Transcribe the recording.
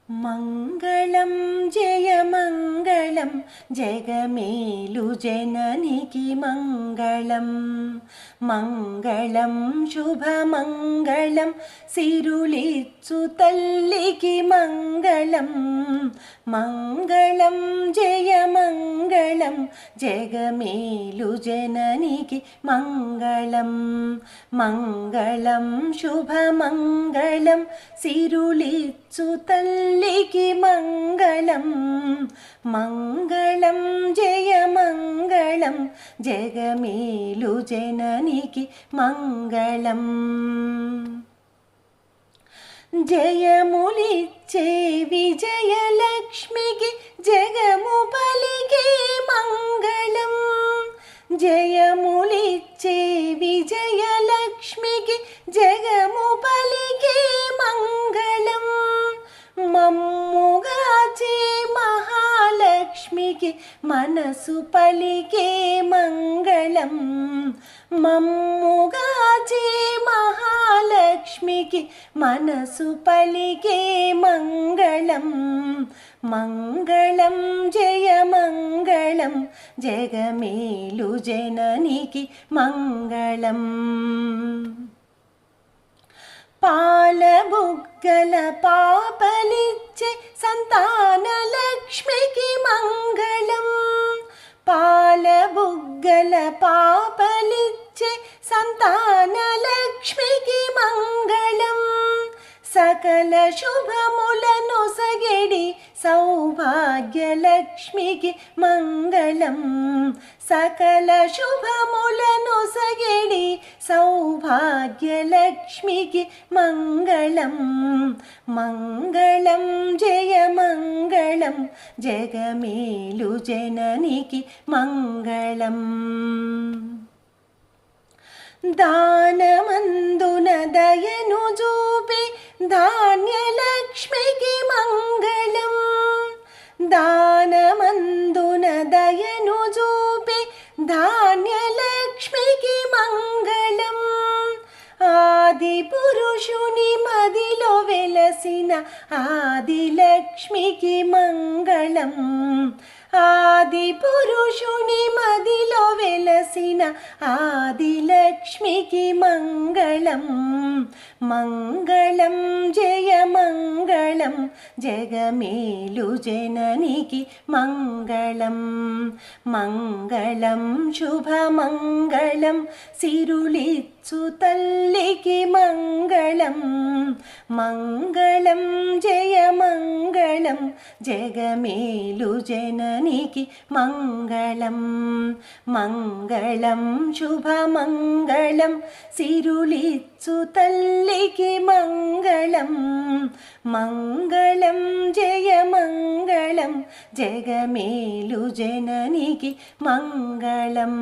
మంగళం జయమంగళం జగమేలు జననికి మంగళం మంగళం శుభమంగళం సిరులిచ్చు తల్లికి మంగళం మంగళం జయమంగళం జగమేలు జననికి మంగళం మంగళం శుభమంగళం సిరులిచ్చు తల్లికి మంగళం మంగళం జయమంగళం జగమేలు జననికి మంగళం జయములిచ్చే విజయలక్ష్మికి జగము పలికే మంగళం జయములిచ్చే విజయలక్ష్మికి జగము పలికే మంగళం మమ్ముగాచే మహాలక్ష్మికి మనసు పలికే మంగళం మమ్ముగాచే మహాలక్ష్మికి మనసు పలికే మంగళం మంగళం జయమంగళం జగమేలు జననికి మంగళం పాలబుగ్గల పాపలిచ్చే సంతాన లక్ష్మికి మంగళం పాలబుగ్గల పాపలిచ్చే సంతాన లక్ష్మికి మంగళం సకల శుభములను సగడి సౌభాగ్యలక్ష్మికి మంగళం సకల శుభములను సగడి సౌభాగ్యలక్ష్మికి మంగళం మంగళం జయమంగళం జగమేలు జననికి మంగళం దానమందున దయను చూపి ధాన్యలక్ష్మికి మంగళం దానమందున దయను చూపి ధాన్యలక్ష్మికి మంగళం ఆది పురుషుని మదిలో వెలసిన ఆదిలక్ష్మికి మంగళం ఆది పురుషుని మదిలో వెలసిన ఆదిలక్ష్మికి మంగళం మంగళం జయమంగళం జగమేలు జననికి మంగళం మంగళం శుభమంగళం సిరులిచ్చు తల్లికి మంగళం మంగళం జయమంగళం జగమేలు జననికి మంగళం మంగళం శుభమంగళం సిరులిచ్చు తల్లికి మంగళం మంగళం జయమంగళం జగమేలు జననికి మంగళం